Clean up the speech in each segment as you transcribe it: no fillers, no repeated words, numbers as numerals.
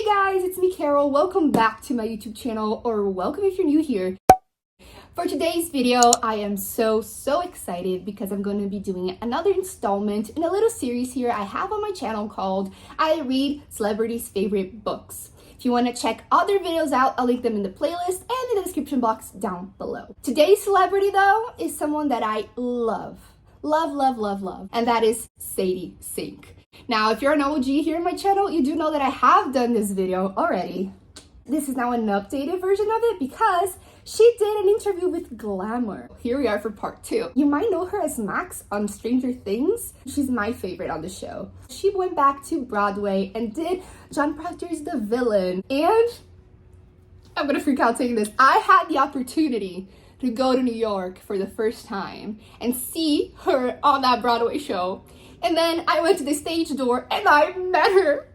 Hey guys, it's me Carol. Welcome back to my YouTube channel, or welcome if you're new here. For today's video, I am so excited because I'm going to be doing another installment in a little series here I have on my channel called I Read Celebrities' Favorite Books. If you want to check other videos out, I'll link them in the playlist and in the description box down below. Today's celebrity though is someone that I love, and that is Sadie Sink. Now, if you're an OG here in my channel, you do know that I have done this video already. This is now an updated version of it because she did an interview with Glamour. Here we are for part 2. You might know her as Max on Stranger Things. She's my favorite on the show. She went back to Broadway and did John Proctor's The Villain. And I'm gonna freak out saying this. I had the opportunity to go to New York for the first time and see her on that Broadway show. And then I went to the stage door and I met her.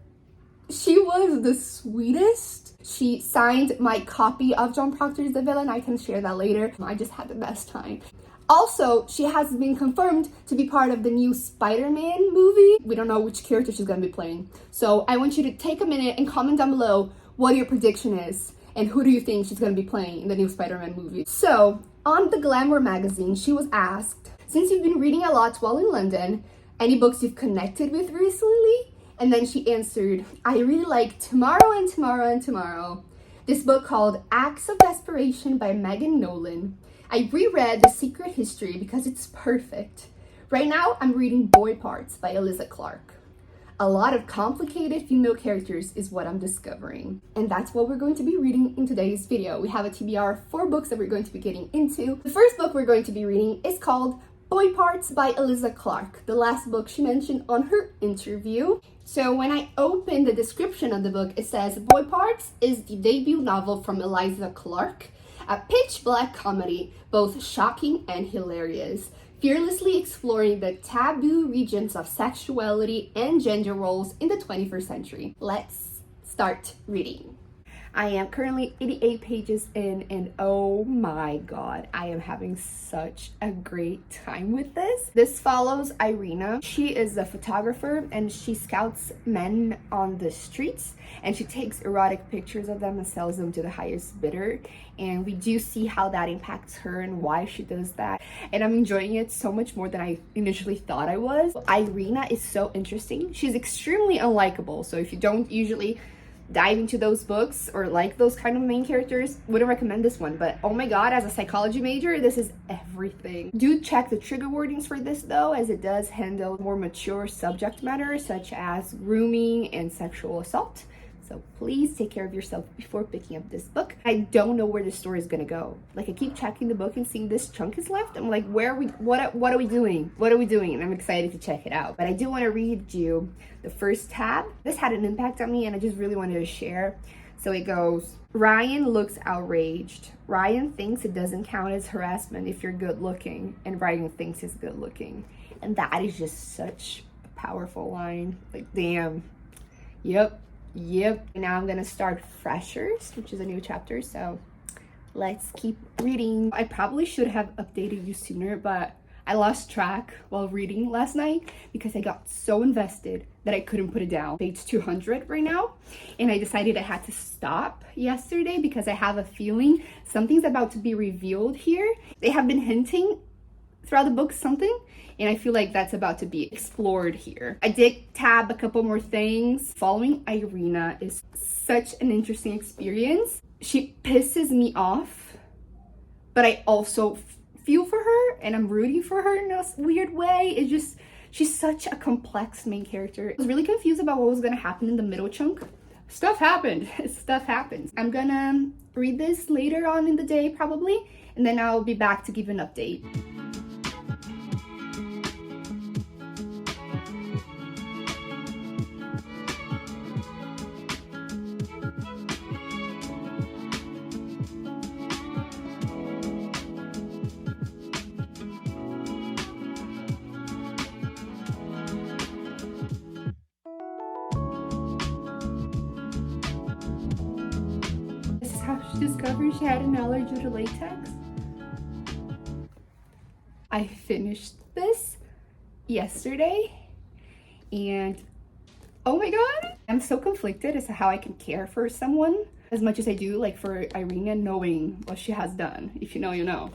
She was the sweetest. She signed my copy of John Proctor's The Villain. I can share that later. I just had the best time. Also, she has been confirmed to be part of the new Spider-Man movie. We don't know which character she's gonna be playing. So I want you to take a minute and comment down below what your prediction is and who do you think she's gonna be playing in the new Spider-Man movie. So on the Glamour magazine, she was asked, since you've been reading a lot while in London, any books you've connected with recently? And then she answered, I really like Tomorrow and Tomorrow and Tomorrow. This book called Acts of Desperation by Megan Nolan. I reread The Secret History because it's perfect. Right now, I'm reading Boy Parts by Eliza Clark. A lot of complicated female characters is what I'm discovering. And that's what we're going to be reading in today's video. We have a TBR of 4 books that we're going to be getting into. The first book we're going to be reading is called Boy Parts by Eliza Clark, the last book she mentioned on her interview. So when I open the description of the book, it says, Boy Parts is the debut novel from Eliza Clark, a pitch black comedy, both shocking and hilarious, fearlessly exploring the taboo regions of sexuality and gender roles in the 21st century. Let's start reading. I am currently 88 pages in, and oh my god, I am having such a great time with this. This follows Irina. She is a photographer and she scouts men on the streets and she takes erotic pictures of them and sells them to the highest bidder. And we do see how that impacts her and why she does that. And I'm enjoying it so much more than I initially thought I was. Irina is so interesting. She's extremely unlikable. So if you don't usually dive into those books or like those kind of main characters, wouldn't recommend this one. But oh my god, as a psychology major, this is everything. Do check the trigger warnings for this though, as it does handle more mature subject matter such as grooming and sexual assault. So please take care of yourself before picking up this book. I don't know where the story is gonna go. Like, I keep checking the book and seeing this chunk is left. I'm like, where are we? What are we doing? What are we doing? And I'm excited to check it out. But I do want to read you the first tab. This had an impact on me and I just really wanted to share. So it goes, Ryan looks outraged. Ryan thinks it doesn't count as harassment if you're good looking, and Ryan thinks he's good looking. And that is just such a powerful line. Like, damn. Yep. Now I'm gonna start Freshers, which is a new chapter, so let's keep reading. I probably should have updated you sooner, but I lost track while reading last night because I got so invested that I couldn't put it down. Page 200 right now, and I decided I had to stop yesterday because I have a feeling something's about to be revealed here. They have been hinting throughout the book something, and I feel like that's about to be explored here. I did tab a couple more things. Following Irina is such an interesting experience. She pisses me off, but I also feel for her and I'm rooting for her in a weird way. It's just, she's such a complex main character. I was really confused about what was gonna happen in the middle chunk. Stuff happened. Stuff happens. I'm gonna read this later on in the day probably, and then I'll be back to give an update. She discovered she had an allergy to latex. I finished this yesterday and oh my god, I'm so conflicted as to how I can care for someone as much as I do, like for Irina, knowing what she has done. If you know, you know.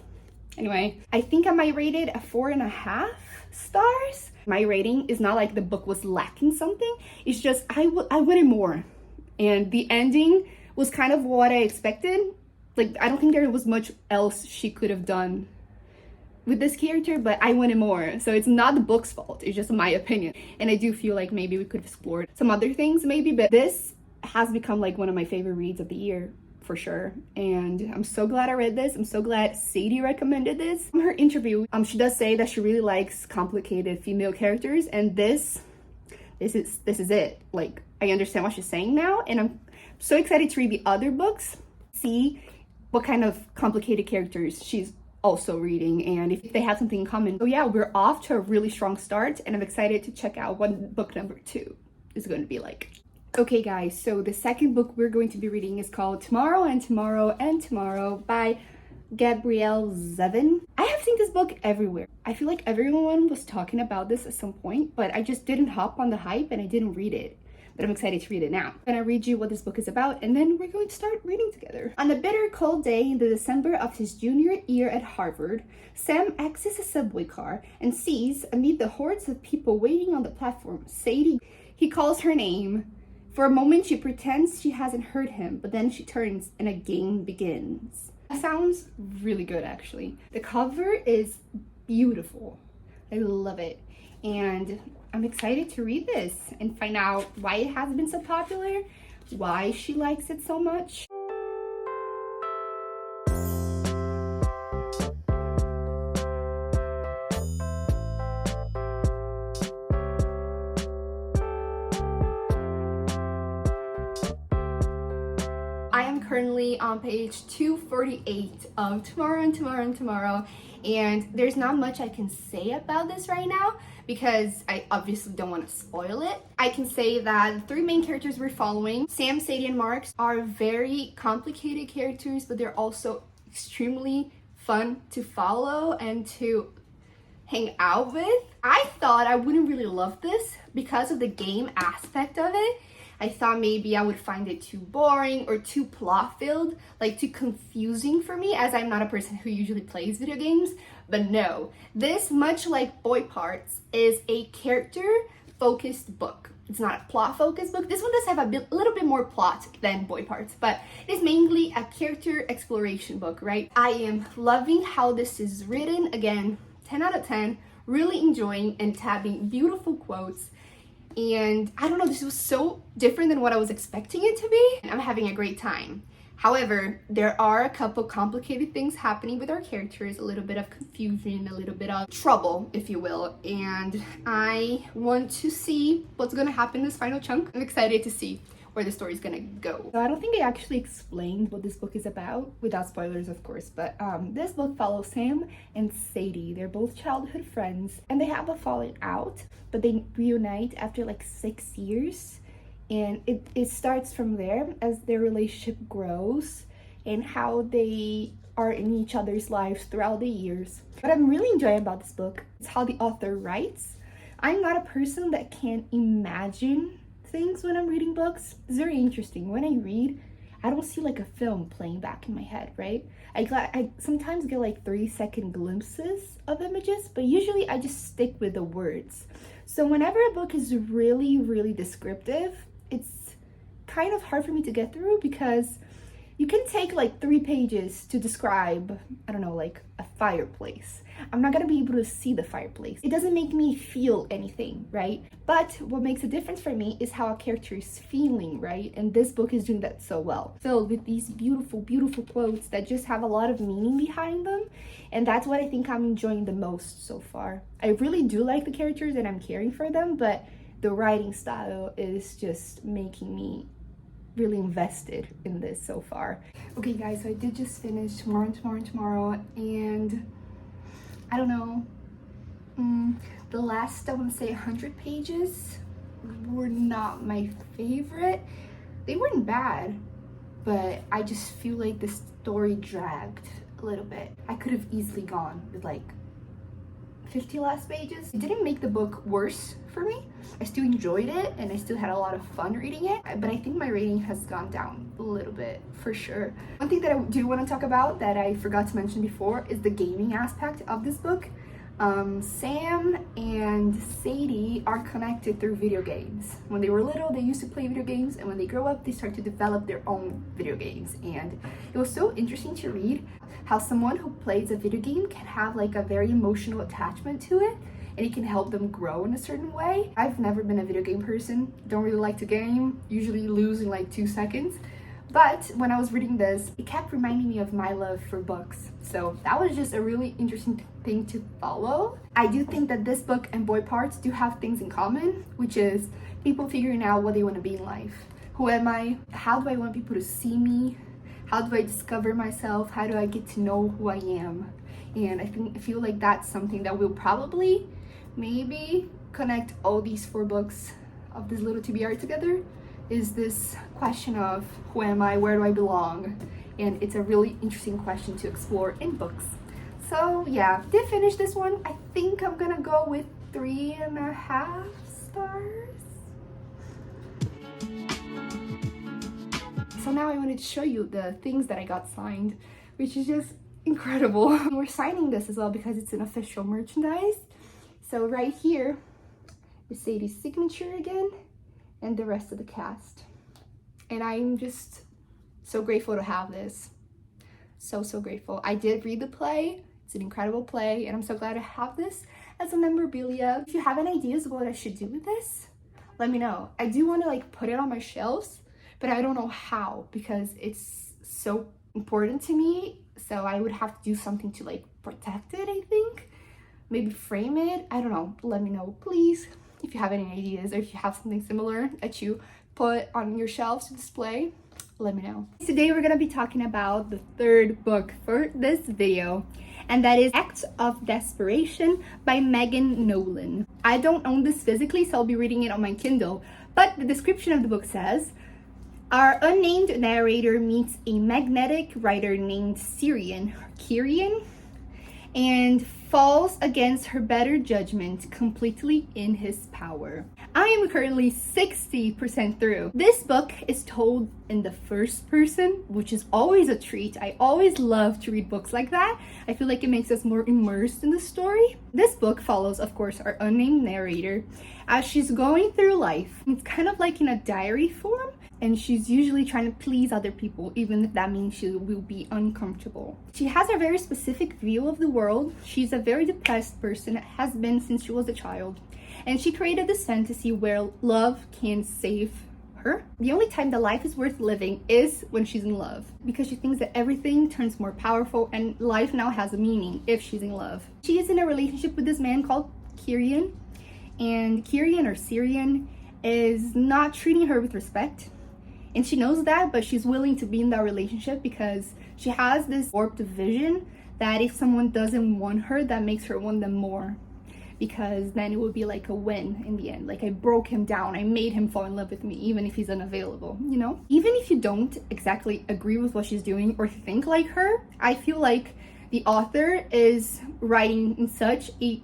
Anyway, I think I might rate it a 4.5 stars. My rating is not like the book was lacking something. It's just I wanted more. And the ending was kind of what I expected. Like, I don't think there was much else she could have done with this character, but I wanted more. So it's not the book's fault, it's just my opinion. And I do feel like maybe we could have explored some other things maybe, but this has become like one of my favorite reads of the year for sure. And I'm so glad I read this. I'm so glad Sadie recommended this. In her interview, she does say that she really likes complicated female characters, and this is it. Like, I understand what she's saying now, and I'm so excited to read the other books, see what kind of complicated characters she's also reading, and if they have something in common. So yeah, we're off to a really strong start, and I'm excited to check out what book number 2 is going to be like. Okay guys, so the second book we're going to be reading is called Tomorrow and Tomorrow and Tomorrow by Gabrielle Zevin. I have seen this book everywhere. I feel like everyone was talking about this at some point, but I just didn't hop on the hype and I didn't read it. But I'm excited to read it now. I'm gonna read you what this book is about, and then we're going to start reading together. On a bitter cold day in the December of his junior year at Harvard, Sam exits a subway car and sees, amid the hordes of people waiting on the platform, Sadie. He calls her name. For a moment, she pretends she hasn't heard him, but then she turns and a game begins. That sounds really good, actually. The cover is beautiful. I love it. And I'm excited to read this and find out why it has been so popular, why she likes it so much. I am currently on page 248 of Tomorrow and Tomorrow and Tomorrow, and there's not much I can say about this right now because I obviously don't want to spoil it. I can say that the 3 main characters we're following, Sam, Sadie, and Mark, are very complicated characters, but they're also extremely fun to follow and to hang out with. I thought I wouldn't really love this because of the game aspect of it. I thought maybe I would find it too boring or too plot-filled, like too confusing for me, as I'm not a person who usually plays video games. But no, this, much like Boy Parts, is a character-focused book. It's not a plot-focused book. This one does have a little bit more plot than Boy Parts, but it is mainly a character exploration book, right? I am loving how this is written. Again, 10 out of 10. Really enjoying and tabbing beautiful quotes. And I don't know, this was so different than what I was expecting it to be, and I'm having a great time. However, there are a couple complicated things happening with our characters, a little bit of confusion, a little bit of trouble, if you will, and I want to see what's gonna happen in this final chunk. I'm excited to see where the story's gonna go. So I don't think I actually explained what this book is about, without spoilers of course, but this book follows Sam and Sadie. They're both childhood friends and they have a falling out, but they reunite after like 6 years, and it starts from there as their relationship grows and how they are in each other's lives throughout the years. What I'm really enjoying about this book is how the author writes. I'm not a person that can imagine things when I'm reading books. It's very interesting. When I read, I don't see like a film playing back in my head, right? I sometimes get like 3-second glimpses of images, but usually I just stick with the words. So whenever a book is really, really descriptive, it's kind of hard for me to get through because you can take like 3 pages to describe, I don't know, like a fireplace. I'm not gonna be able to see the fireplace. It doesn't make me feel anything, right? But what makes a difference for me is how a character is feeling, right? And this book is doing that so well. Filled with these beautiful, beautiful quotes that just have a lot of meaning behind them. And that's what I think I'm enjoying the most so far. I really do like the characters and I'm caring for them, but the writing style is just making me really invested in this so far. Okay guys, so I did just finish Tomorrow and Tomorrow and Tomorrow, and I don't know, the last, I want to say 100 pages were not my favorite. They weren't bad, but I just feel like the story dragged a little bit. I could have easily gone with like 50 last pages. It didn't make the book worse for me. I still enjoyed it and I still had a lot of fun reading it, but I think my rating has gone down a little bit for sure. One thing that I do want to talk about that I forgot to mention before is the gaming aspect of this book. Sam and Sadie are connected through video games. When they were little, they used to play video games, and when they grow up, they start to develop their own video games. And it was so interesting to read how someone who plays a video game can have like a very emotional attachment to it, and it can help them grow in a certain way. I've never been a video game person, don't really like to game, usually lose in like 2 seconds. But when I was reading this, it kept reminding me of my love for books. So that was just a really interesting thing to follow. I do think that this book and Boy Parts do have things in common, which is people figuring out what they want to be in life. Who am I? How do I want people to see me? How do I discover myself? How do I get to know who I am? And I feel like that's something that will probably maybe connect all these 4 books of this little TBR together. Is this question of who am I, where do I belong? And it's a really interesting question to explore in books. So yeah, did finish this one. I think I'm gonna go with 3.5 stars. So now I wanted to show you the things that I got signed, which is just incredible. We're signing this as well because it's an official merchandise. So right here is Sadie's signature again, and the rest of the cast. And I'm just so grateful to have this. So grateful. I did read the play. It's an incredible play, and I'm so glad to have this as a memorabilia. If you have any ideas of what I should do with this, let me know. I do want to like put it on my shelves, but I don't know how because it's so important to me. So I would have to do something to like protect it, I think. Maybe frame it. I don't know. Let me know, please. If you have any ideas or if you have something similar that you put on your shelves to display, let me know. Today we're going to be talking about the 3rd book for this video, and that is Acts of Desperation by Megan Nolan. I don't own this physically, so I'll be reading it on my Kindle, but the description of the book says, our unnamed narrator meets a magnetic writer named Kirian, and falls against her better judgment completely in his power. I am currently 60% through. This book is told in the first person, which is always a treat. I always love to read books like that. I feel like it makes us more immersed in the story. This book follows, of course, our unnamed narrator as she's going through life. It's kind of like in a diary form, and she's usually trying to please other people, even if that means she will be uncomfortable. She has a very specific view of the world. She's a very depressed person, has been since she was a child, and she created this fantasy where love can save her. The only time that life is worth living is when she's in love, because she thinks that everything turns more powerful and life now has a meaning if she's in love. She is in a relationship with this man called Kirian, and Kirian or Syrian is not treating her with respect. And she knows that, but she's willing to be in that relationship because she has this warped vision that if someone doesn't want her, that makes her want them more. Because then it would be like a win in the end. Like I broke him down, I made him fall in love with me, even if he's unavailable, you know? Even if you don't exactly agree with what she's doing or think like her, I feel like the author is writing in such a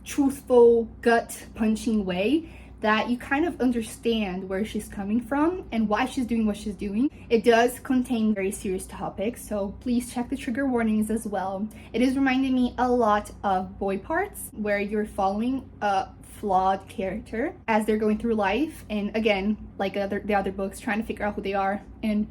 truthful, gut-punching way that you kind of understand where she's coming from and why she's doing what she's doing. It does contain very serious topics, so please check the trigger warnings as well. It is reminding me a lot of Boy Parts, where you're following a flawed character as they're going through life, and again, like the other books, trying to figure out who they are and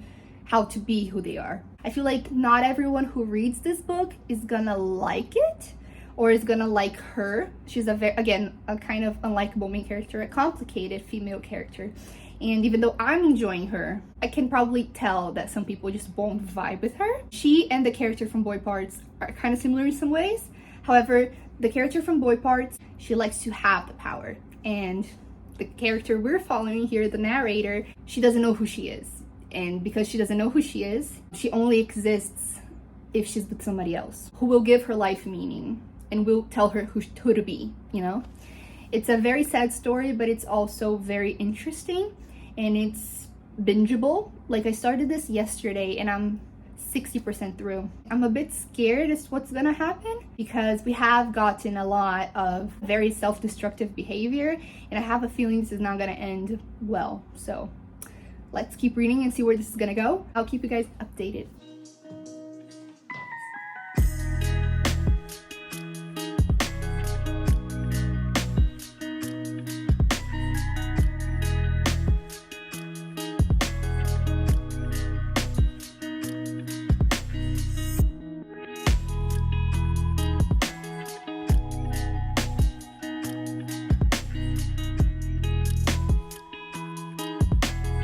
how to be who they are. I feel like not everyone who reads this book is gonna like it, or is gonna like her. She's a kind of unlikable main character, a complicated female character. And even though I'm enjoying her, I can probably tell that some people just won't vibe with her. She and the character from Boy Parts are kind of similar in some ways. However, the character from Boy Parts, she likes to have the power. And the character we're following here, the narrator, she doesn't know who she is. And because she doesn't know who she is, she only exists if she's with somebody else who will give her life meaning and will tell her who to be, you know? It's a very sad story, but it's also very interesting and it's bingeable. Like I started this yesterday and I'm 60% through. I'm a bit scared as to what's gonna happen because we have gotten a lot of very self-destructive behavior, and I have a feeling this is not gonna end well. So let's keep reading and see where this is gonna go. I'll keep you guys updated.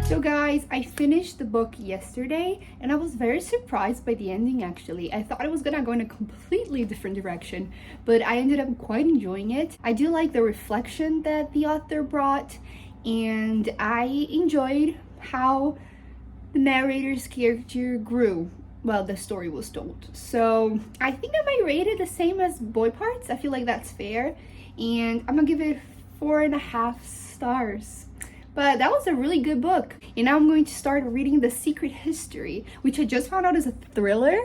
So guys, I finished the book yesterday and I was very surprised by the ending actually. I thought it was gonna go in a completely different direction, but I ended up quite enjoying it. I do like the reflection that the author brought, and I enjoyed how the narrator's character grew while the story was told. So I think I might rate it the same as Boy Parts. I feel like that's fair, and I'm gonna give it 4.5 stars. But that was a really good book. And now I'm going to start reading The Secret History, which I just found out is a thriller.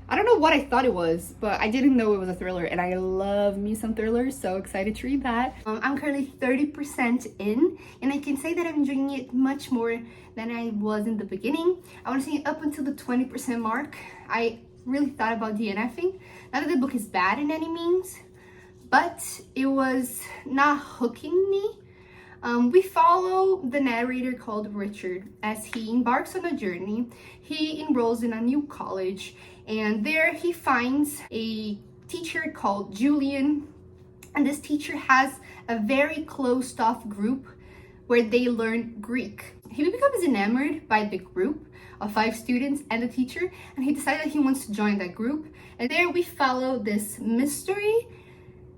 I don't know what I thought it was, but I didn't know it was a thriller, and I love me some thrillers, so excited to read that. I'm currently 30% in, and I can say that I'm enjoying it much more than I was in the beginning. I want to say up until the 20% mark, I really thought about DNFing. Not that the book is bad in any means, but it was not hooking me. We follow the narrator called Richard as he embarks on a journey. He enrolls in a new college, and there he finds a teacher called Julian, and this teacher has a very closed off group where they learn Greek. He becomes enamored by the group of 5 students and the teacher, and he decides that he wants to join that group. And there we follow this mystery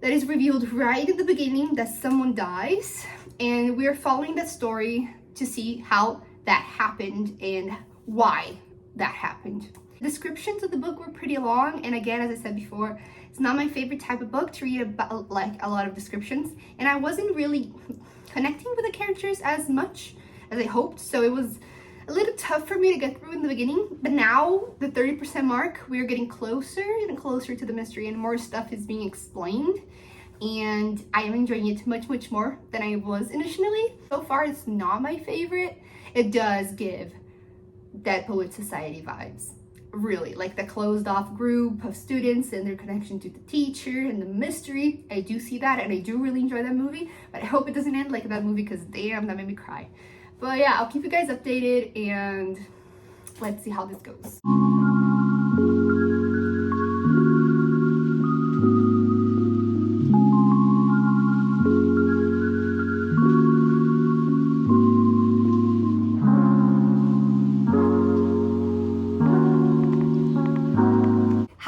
that is revealed right at the beginning, that someone dies. And we're following that story to see how that happened and why that happened. Descriptions of the book were pretty long, and again, as I said before, it's not my favorite type of book to read about, like a lot of descriptions, and I wasn't really connecting with the characters as much as I hoped, so it was a little tough for me to get through in the beginning. But now, the 30% mark, we're getting closer and closer to the mystery, and more stuff is being explained. And I am enjoying it much more than I was initially. So far, it's not my favorite. It does give Dead Poets Society vibes, really, like the closed off group of students and their connection to the teacher and the mystery. I do see that, and I do really enjoy that movie, but I hope it doesn't end like that movie, because damn, that made me cry. But yeah, I'll keep you guys updated, and let's see how this goes.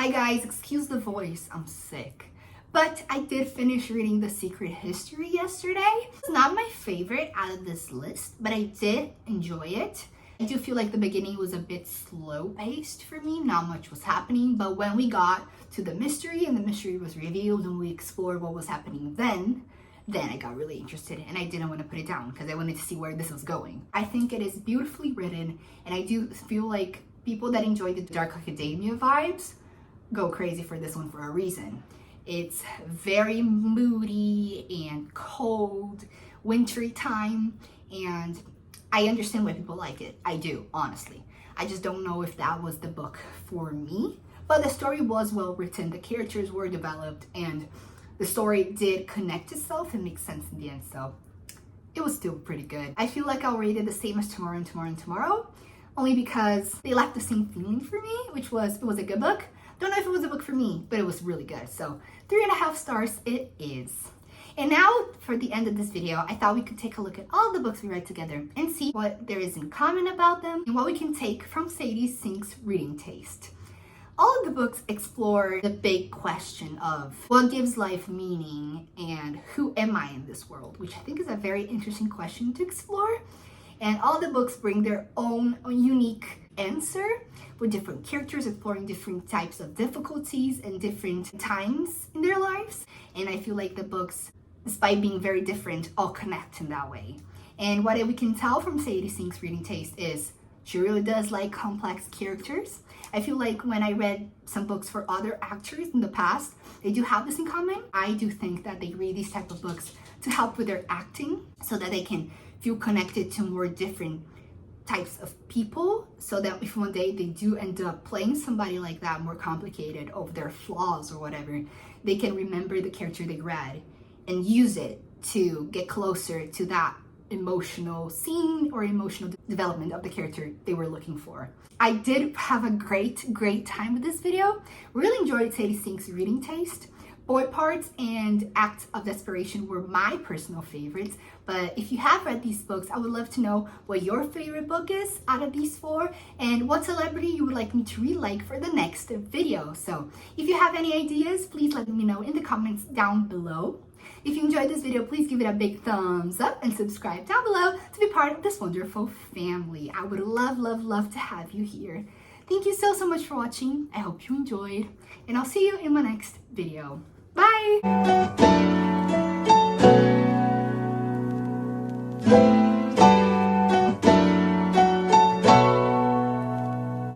Guys, excuse the voice, I'm sick. But I did finish reading The Secret History yesterday. It's not my favorite out of this list, but I did enjoy it. I do feel like the beginning was a bit slow paced for me, not much was happening, but when we got to the mystery and the mystery was revealed and we explored what was happening then I got really interested, and I didn't want to put it down because I wanted to see where this was going. I think it is beautifully written, and I do feel like people that enjoy the dark academia vibes go crazy for this one for a reason. It's very moody and cold, wintry time, and I understand why people like it. I do, honestly. I just don't know if that was the book for me, but the story was well written, the characters were developed, and the story did connect itself and make sense in the end, so it was still pretty good. I feel like I'll rate it the same as Tomorrow and Tomorrow and Tomorrow, only because they left the same feeling for me, which was, it was a good book. Don't know if it was a book for me, but it was really good. So 3.5 stars it is. And now for the end of this video, I thought we could take a look at all the books we read together and see what there is in common about them and what we can take from Sadie Sink's reading taste. All of the books explore the big question of what gives life meaning and who am I in this world, which I think is a very interesting question to explore. And all the books bring their own unique answer with different characters exploring different types of difficulties and different times in their lives. And I feel like the books, despite being very different, all connect in that way. And what we can tell from Sadie Sink's reading taste is She really does like complex characters. I feel like when I read some books for other actors in the past, they do have this in common. I do think that they read these type of books to help with their acting so that they can feel connected to more different types of people, so that if one day they do end up playing somebody like that, more complicated, of their flaws or whatever, they can remember the character they read and use it to get closer to that emotional scene or emotional development of the character they were looking for. I did have a great time with this video. Really enjoyed Sadie Sink's reading taste. Boy Parts and Act of Desperation were my personal favorites, but if you have read these books, I would love to know what your favorite book is out of these four and what celebrity you would like me to read for the next video. So if you have any ideas, please let me know in the comments down below. If you enjoyed this video, please give it a big thumbs up and subscribe down below to be part of this wonderful family. I would love to have you here. Thank you so much for watching. I hope you enjoyed, and I'll see you in my next video. Bye!